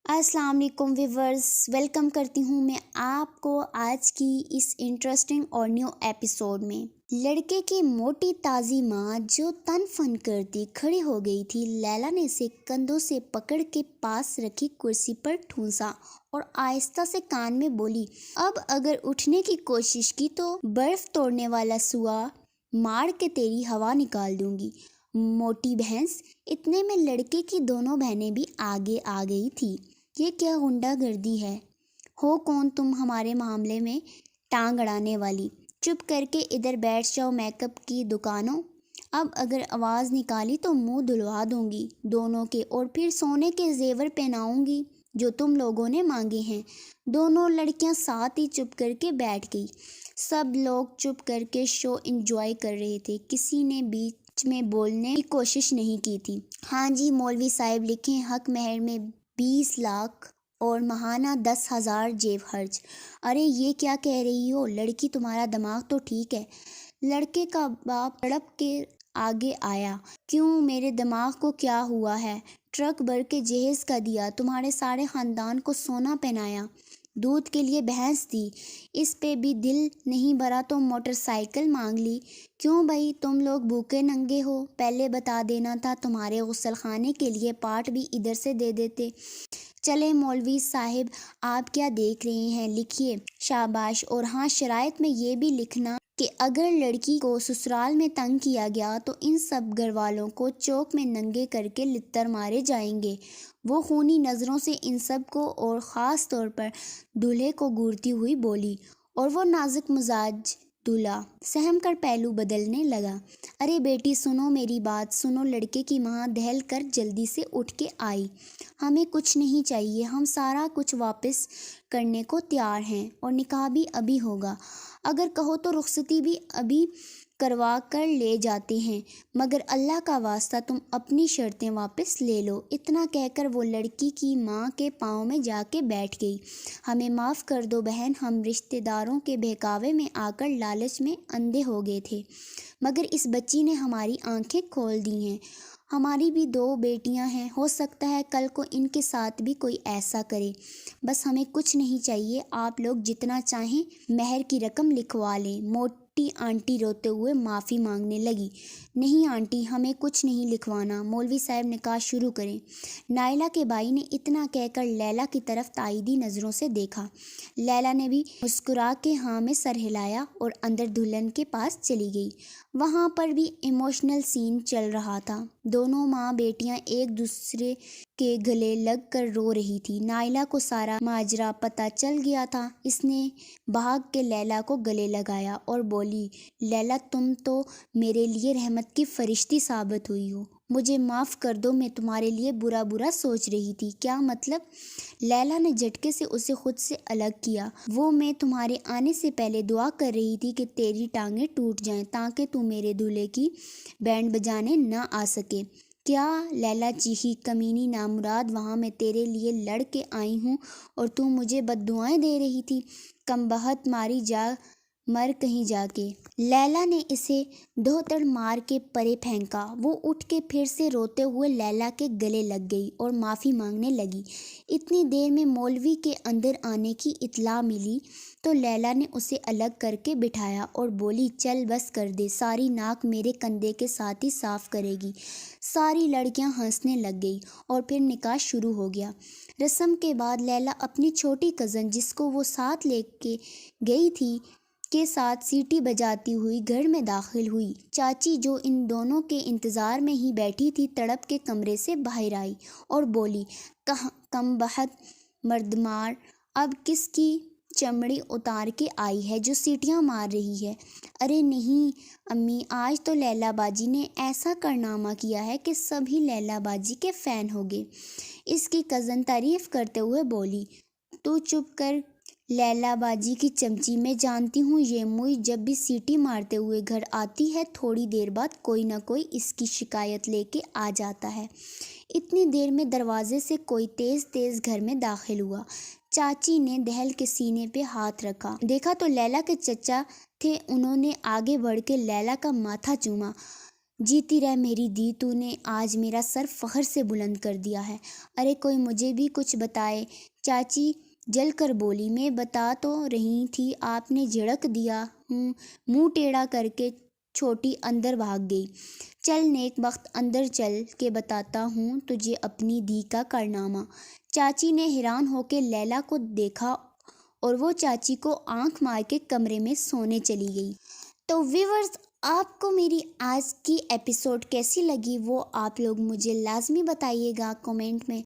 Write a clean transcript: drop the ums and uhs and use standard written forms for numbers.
अस्सलाम वालेकुम viewers, welcome करती हूँ मैं आपको आज की इस इंटरेस्टिंग और न्यू एपिसोड में। लड़के की मोटी ताज़ी माँ जो तन फन करती खड़ी हो गई थी। लैला ने इसे कंधों से पकड़ के पास रखी कुर्सी पर ठूंसा और आहिस्ता से कान में बोली, अब अगर उठने की कोशिश की तो बर्फ तोड़ने वाला सुआ मार के तेरी हवा निकाल दूंगी, मोटी भैंस। इतने में लड़के की दोनों बहनें भी आगे आ गई थी। ये क्या गुंडागर्दी है? हो कौन तुम हमारे मामले में टांग अड़ाने वाली? चुप करके इधर बैठ जाओ मेकअप की दुकानों। अब अगर आवाज़ निकाली तो मुंह धुलवा दूंगी दोनों के, और फिर सोने के जेवर पहनाऊंगी जो तुम लोगों ने मांगे हैं। दोनों लड़कियां साथ ही चुप करके बैठ गई। सब लोग चुप करके शो एंजॉय कर रहे थे। किसी ने बीच में बोलने की कोशिश नहीं की थी। हाँ जी मौलवी साहब, लिखें हक महर में 20 लाख और महाना 10,000 जेब खर्च। अरे ये क्या कह रही हो लड़की, तुम्हारा दिमाग तो ठीक है? लड़के का बाप तड़प के आगे आया। क्यों, मेरे दिमाग को क्या हुआ है? ट्रक भर के जहेज का दिया, तुम्हारे सारे खानदान को सोना पहनाया, दूध के लिए भैंस दी, इस पे भी दिल नहीं भरा तो मोटरसाइकिल मांग ली। क्यों भाई, तुम लोग भूखे नंगे हो? पहले बता देना था, तुम्हारे गुसल खाने के लिए पार्ट भी इधर से दे देते। चले मौलवी साहिब, आप क्या देख रहे हैं, लिखिए। शाबाश। और हाँ, शराइत में ये भी लिखना कि अगर लड़की को ससुराल में तंग किया गया तो इन सब घरवालों को चौक में नंगे करके लित्तर मारे जाएंगे। वो खूनी नज़रों से इन सब को और ख़ास तौर पर दूल्हे को घूरती हुई बोली, और वो नाजुक मिजाज दूल्हा सहम कर पहलू बदलने लगा। अरे बेटी सुनो, मेरी बात सुनो। लड़के की माँ दहल कर जल्दी से उठ के आई। हमें कुछ नहीं चाहिए, हम सारा कुछ वापस करने को तैयार हैं, और निकाह भी अभी होगा। अगर कहो तो रुखसती भी अभी करवा कर ले जाते हैं, मगर अल्लाह का वास्ता तुम अपनी शर्तें वापस ले लो। इतना कहकर वो लड़की की माँ के पाँव में जाके बैठ गई। हमें माफ़ कर दो बहन, हम रिश्तेदारों के बहकावे में आकर लालच में अंधे हो गए थे, मगर इस बच्ची ने हमारी आंखें खोल दी हैं। हमारी भी 2 बेटियां हैं, हो सकता है कल को इनके साथ भी कोई ऐसा करे। बस हमें कुछ नहीं चाहिए, आप लोग जितना चाहें मेहर की रकम लिखवा लें। मोटी आंटी रोते हुए माफ़ी मांगने लगी। नहीं आंटी, हमें कुछ नहीं लिखवाना, मौलवी साहब निकाह शुरू करें। नाइला के भाई ने इतना कहकर लैला की तरफ ताईदी नज़रों से देखा। लैला ने भी मुस्कुरा के हाँ में सर हिलाया और अंदर दुल्हन के पास चली गई। वहाँ पर भी इमोशनल सीन चल रहा था। दोनों माँ बेटियाँ एक दूसरे के गले लग कर रो रही थी। नाइला को सारा माजरा पता चल गया था। इसने भाग के लैला को गले लगाया और बोली, लैला तुम तो मेरे लिए रहमत की फरिश्ती साबित हुई हो। मुझे माफ़ कर दो, मैं तुम्हारे लिए बुरा बुरा सोच रही थी। क्या मतलब? लैला ने झटके से उसे खुद से अलग किया। वो मैं तुम्हारे आने से पहले दुआ कर रही थी कि तेरी टांगें टूट जाएं ताकि तू मेरे दूल्हे की बैंड बजाने ना आ सके। क्या? लैला चीखी, कमीनी नामुराद, वहाँ मैं तेरे लिए लड़ के आई हूँ और तू मुझे बद्दुआएं दे रही थी। कमबख्त, मारी जा मर कहीं जाके। लैला ने इसे धोतड़ मार के परे फेंका। वो उठ के फिर से रोते हुए लैला के गले लग गई और माफ़ी मांगने लगी। इतनी देर में मौलवी के अंदर आने की इत्तला मिली तो लैला ने उसे अलग करके बिठाया और बोली, चल बस कर दे, सारी नाक मेरे कंधे के साथ ही साफ करेगी। सारी लड़कियां हंसने लग गई और फिर निकाह शुरू हो गया। रस्म के बाद लैला अपनी छोटी कज़न, जिसको वो साथ लेके गई थी, के साथ सीटी बजाती हुई घर में दाखिल हुई। चाची, जो इन दोनों के इंतज़ार में ही बैठी थी, तड़प के कमरे से बाहर आई और बोली, कमबख्त मर्दमार, अब किसकी चमड़ी उतार के आई है जो सीटियां मार रही है? अरे नहीं अम्मी, आज तो लैला बाजी ने ऐसा कारनामा किया है कि सभी लैला बाजी के फ़ैन हो गए। इसकी कज़न तारीफ़ करते हुए बोली, तू चुप कर लैला बाजी की चमची, मैं जानती हूँ ये मुई जब भी सीटी मारते हुए घर आती है, थोड़ी देर बाद कोई ना कोई इसकी शिकायत लेके आ जाता है। इतनी देर में दरवाजे से कोई तेज़ तेज़ घर में दाखिल हुआ। चाची ने दहल के सीने पे हाथ रखा। देखा तो लैला के चचा थे। उन्होंने आगे बढ़ के लैला का माथा चूमा। جیتی رہ میری دی، تو نے آج میرا سر فخر سے بلند کر دیا ہے۔ ارے کوئی مجھے بھی کچھ بتائے، چاچی جل کر بولی۔ میں بتا تو رہی تھی، آپ نے جھڑک دیا۔ منہ ٹیڑھا کر کے چھوٹی اندر بھاگ گئی۔ چل نیک بخت، اندر چل کے بتاتا ہوں تجھے اپنی دی کا کارنامہ۔ چاچی نے حیران ہو کے لیلا کو دیکھا اور وہ چاچی کو آنکھ مار کے کمرے میں سونے چلی گئی۔ تو ویورز، آپ کو میری آج کی ایپیسوڈ کیسی لگی وہ آپ لوگ مجھے لازمی بتائیے گا کمنٹ میں۔